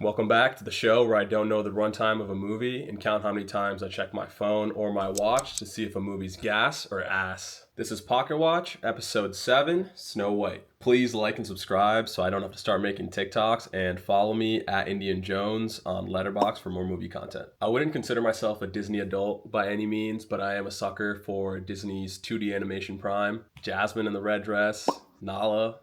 Welcome back to the show where I don't know the runtime of a movie and count how many times I check my phone or my watch to see if a movie's gas or ass. This is Pocket Watch, episode 7, Snow White. Please like and subscribe so I don't have to start making TikToks, and follow me at Indian Jones on Letterboxd for more movie content. I wouldn't consider myself a Disney adult by any means, but I am a sucker for Disney's 2D animation prime. Jasmine in the red dress, Nala,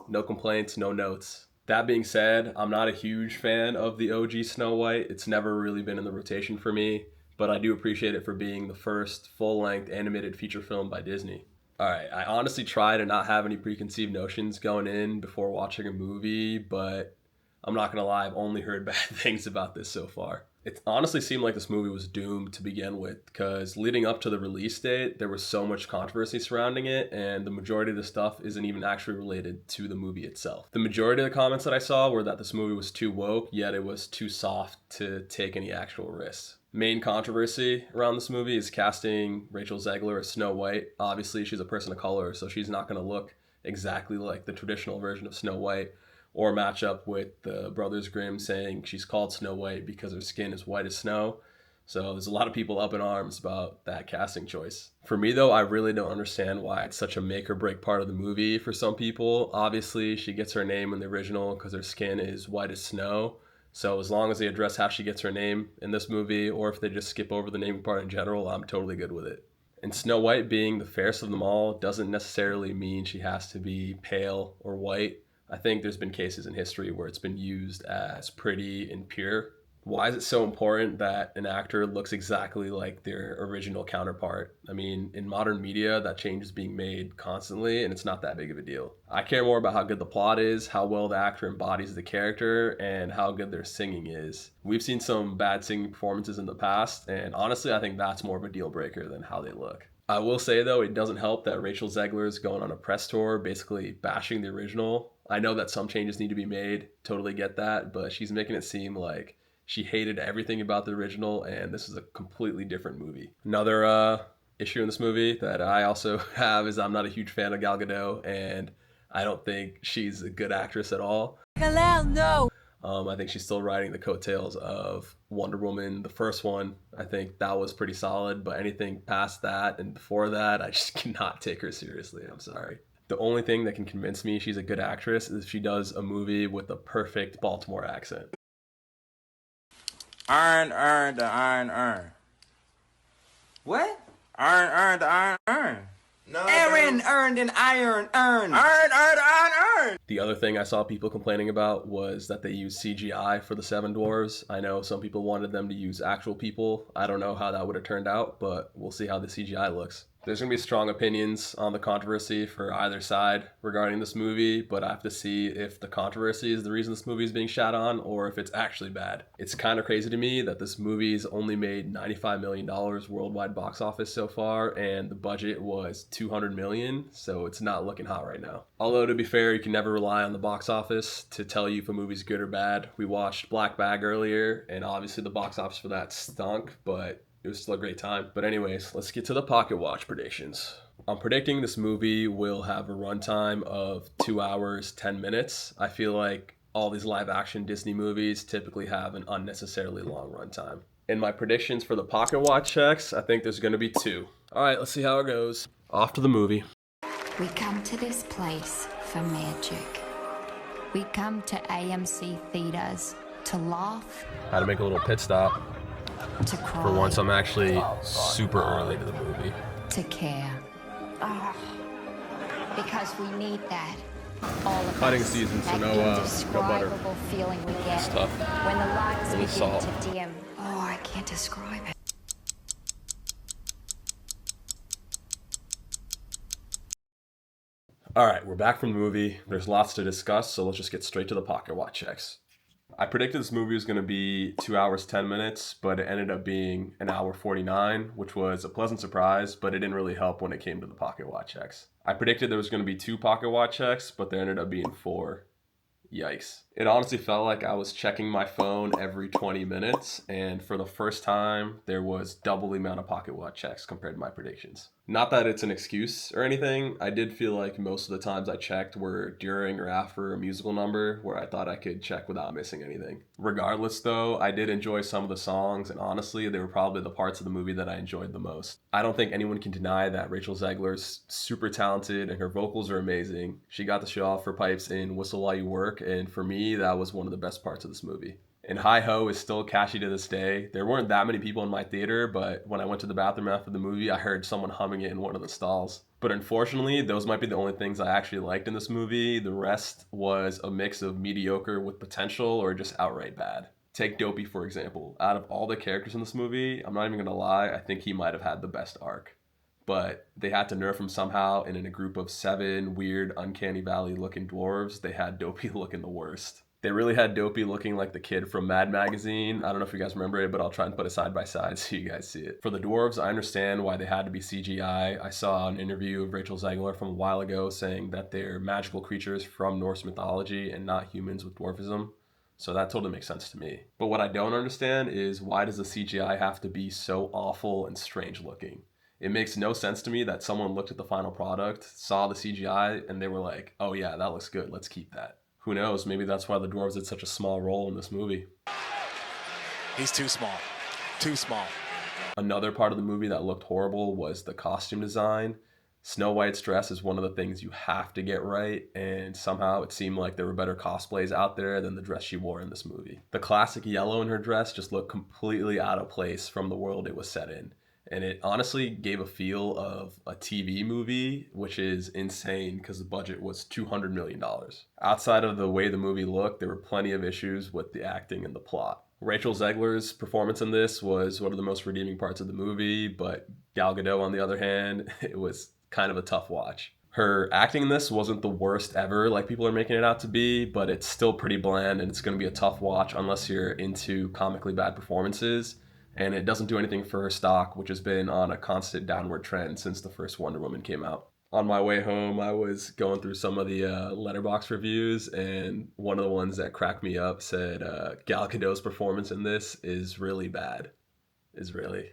no complaints, no notes. That being said, I'm not a huge fan of the OG Snow White. It's never really been in the rotation for me, but I do appreciate it for being the first full-length animated feature film by Disney. Alright, I honestly try to not have any preconceived notions going in before watching a movie, but I'm not gonna lie, I've only heard bad things about this so far. It honestly seemed like this movie was doomed to begin with, because leading up to the release date, there was so much controversy surrounding it, and the majority of the stuff isn't even actually related to the movie itself. The majority of the comments that I saw were that this movie was too woke, yet it was too soft to take any actual risks. Main controversy around this movie is casting Rachel Zegler as Snow White. Obviously, she's a person of color, so she's not going to look exactly like the traditional version of Snow White, or match up with the Brothers Grimm saying she's called Snow White because her skin is white as snow. So there's a lot of people up in arms about that casting choice. For me though, I really don't understand why it's such a make or break part of the movie for some people. Obviously, she gets her name in the original because her skin is white as snow. So as long as they address how she gets her name in this movie, or if they just skip over the naming part in general, I'm totally good with it. And Snow White being the fairest of them all doesn't necessarily mean she has to be pale or white. I think there's been cases in history where it's been used as pretty and pure. Why is it so important that an actor looks exactly like their original counterpart? I mean, in modern media, that change is being made constantly, and it's not that big of a deal. I care more about how good the plot is, how well the actor embodies the character, and how good their singing is. We've seen some bad singing performances in the past, and honestly, I think that's more of a deal breaker than how they look. I will say, though, it doesn't help that Rachel Zegler is going on a press tour, basically bashing the original. I know that some changes need to be made, totally get that, but she's making it seem like she hated everything about the original, and this is a completely different movie. Another issue in this movie that I also have is I'm not a huge fan of Gal Gadot, and I don't think she's a good actress at all. Hell no! I think she's still riding the coattails of Wonder Woman, the first one. I think that was pretty solid, but anything past that and before that, I just cannot take her seriously. I'm sorry. The only thing that can convince me she's a good actress is if she does a movie with a perfect Baltimore accent. Iron, the iron. What? Iron, the iron. No, Aaron earned an iron. Iron, the iron. The other thing I saw people complaining about was that they used CGI for the Seven Dwarves. I know some people wanted them to use actual people. I don't know how that would have turned out, but we'll see how the CGI looks. There's going to be strong opinions on the controversy for either side regarding this movie, but I have to see if the controversy is the reason this movie is being shot on, or if it's actually bad. It's kind of crazy to me that this movie's only made $95 million worldwide box office so far, and the budget was $200 million, so it's not looking hot right now. Although, to be fair, you can never rely on the box office to tell you if a movie's good or bad. We watched Black Bag earlier, and obviously the box office for that stunk, but it was still a great time. But anyways, let's get to the Pocket Watch predictions. I'm predicting this movie will have a runtime of 2 hours, 10 minutes. I feel like all these live action Disney movies typically have an unnecessarily long runtime. In my predictions for the Pocket Watch checks, I think there's going to be 2. All right, let's see how it goes. Off to the movie. We come to this place for magic. We come to AMC theaters to laugh, Had to make a little pit stop. to cry, For once, I'm actually super early to the movie. to care. Because we need that. All of Cutting us. season, so That no butter. indescribable feeling we get It's tough. when the lights Only begin salt. to dim. Oh, I can't describe it. All right, we're back from the movie. There's lots to discuss, so let's just get straight to the Pocket Watch checks. I predicted this movie was going to be 2 hours, 10 minutes, but it ended up being 1 hour 49, which was a pleasant surprise, but it didn't really help when it came to the Pocket Watch checks. I predicted there was going to be 2 Pocket Watch checks, but there ended up being 4. Yikes. It honestly felt like I was checking my phone every 20 minutes, and for the first time, there was double the amount of pocket watch checks compared to my predictions. Not that it's an excuse or anything, I did feel like most of the times I checked were during or after a musical number where I thought I could check without missing anything. Regardless though, I did enjoy some of the songs, and honestly, they were probably the parts of the movie that I enjoyed the most. I don't think anyone can deny that Rachel Zegler's super talented and her vocals are amazing. She got to show off her pipes in Whistle While You Work, and for me, that was one of the best parts of this movie. And Hi Ho is still catchy to this day. There weren't that many people in my theater, but when I went to the bathroom after the movie, I heard someone humming it in one of the stalls. But unfortunately, those might be the only things I actually liked in this movie. The rest was a mix of mediocre with potential or just outright bad. Take Dopey, for example. Out of all the characters in this movie, I'm not even gonna lie, I think he might have had the best arc. But they had to nerf him somehow, and in a group of 7 weird, uncanny valley looking dwarves, they had Dopey looking the worst. They really had Dopey looking like the kid from Mad Magazine. I don't know if you guys remember it, but I'll try and put it side by side so you guys see it. For the dwarves, I understand why they had to be CGI. I saw an interview of Rachel Zegler from a while ago saying that they're magical creatures from Norse mythology and not humans with dwarfism. So that totally makes sense to me. But what I don't understand is, why does the CGI have to be so awful and strange looking? It makes no sense to me that someone looked at the final product, saw the CGI, and they were like, oh yeah, that looks good, let's keep that. Who knows, maybe that's why the dwarves did such a small role in this movie. He's too small. Too small. Another part of the movie that looked horrible was the costume design. Snow White's dress is one of the things you have to get right, and somehow it seemed like there were better cosplays out there than the dress she wore in this movie. The classic yellow in her dress just looked completely out of place from the world it was set in. And it honestly gave a feel of a TV movie, which is insane because the budget was $200 million. Outside of the way the movie looked, there were plenty of issues with the acting and the plot. Rachel Zegler's performance in this was one of the most redeeming parts of the movie, but Gal Gadot, on the other hand, it was kind of a tough watch. Her acting in this wasn't the worst ever like people are making it out to be, but it's still pretty bland and it's going to be a tough watch unless you're into comically bad performances. And it doesn't do anything for her stock, which has been on a constant downward trend since the first Wonder Woman came out. On my way home, I was going through some of the Letterboxd reviews, and one of the ones that cracked me up said Gal Gadot's performance in this is really bad. Is really.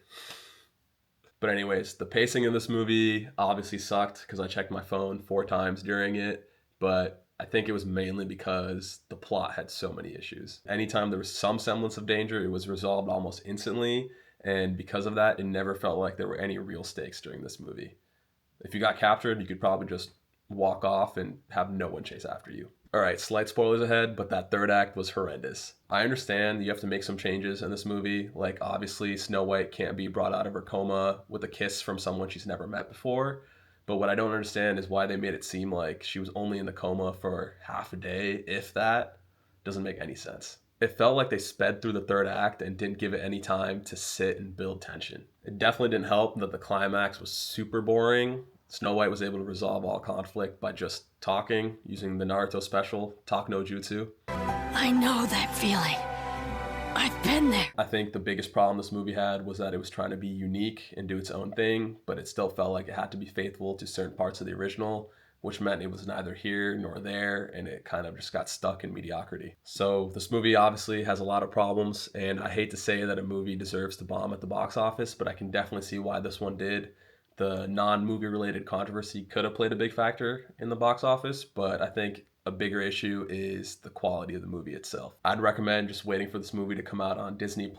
But anyways, the pacing in this movie obviously sucked because I checked my phone 4 times during it, but I think it was mainly because the plot had so many issues. Anytime there was some semblance of danger, it was resolved almost instantly, and because of that, it never felt like there were any real stakes during this movie. If you got captured, you could probably just walk off and have no one chase after you. Alright, slight spoilers ahead, but that third act was horrendous. I understand you have to make some changes in this movie, like obviously Snow White can't be brought out of her coma with a kiss from someone she's never met before. But what I don't understand is why they made it seem like she was only in the coma for half a day, if that. Doesn't make any sense. It felt like they sped through the third act and didn't give it any time to sit and build tension. It definitely didn't help that the climax was super boring. Snow White was able to resolve all conflict by just talking, using the Naruto special, Talk no Jutsu. I know that feeling. I've been there. I think the biggest problem this movie had was that it was trying to be unique and do its own thing, but it still felt like it had to be faithful to certain parts of the original, which meant it was neither here nor there, and it kind of just got stuck in mediocrity. So this movie obviously has a lot of problems, and I hate to say that a movie deserves to bomb at the box office, but I can definitely see why this one did. The non-movie related controversy could have played a big factor in the box office, but I think a bigger issue is the quality of the movie itself. I'd recommend just waiting for this movie to come out on Disney+.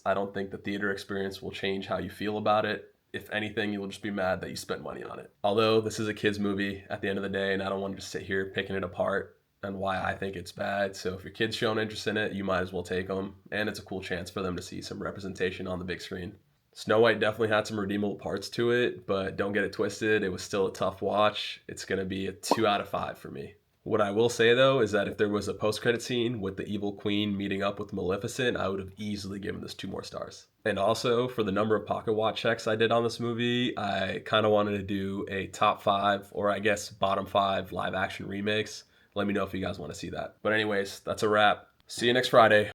I don't think the theater experience will change how you feel about it. If anything, you'll just be mad that you spent money on it. Although this is a kid's movie at the end of the day, and I don't want to just sit here picking it apart and why I think it's bad. So if your kid's showing interest in it, you might as well take them. And it's a cool chance for them to see some representation on the big screen. Snow White definitely had some redeemable parts to it, but don't get it twisted. It was still a tough watch. It's going to be a 2 out of 5 for me. What I will say though is that if there was a post-credit scene with the evil queen meeting up with Maleficent, I would have easily given this 2 more stars. And also, for the number of pocket watch checks I did on this movie, I kind of wanted to do a top 5, or I guess bottom 5 live action remakes. Let me know if you guys want to see that. But anyways, that's a wrap. See you next Friday.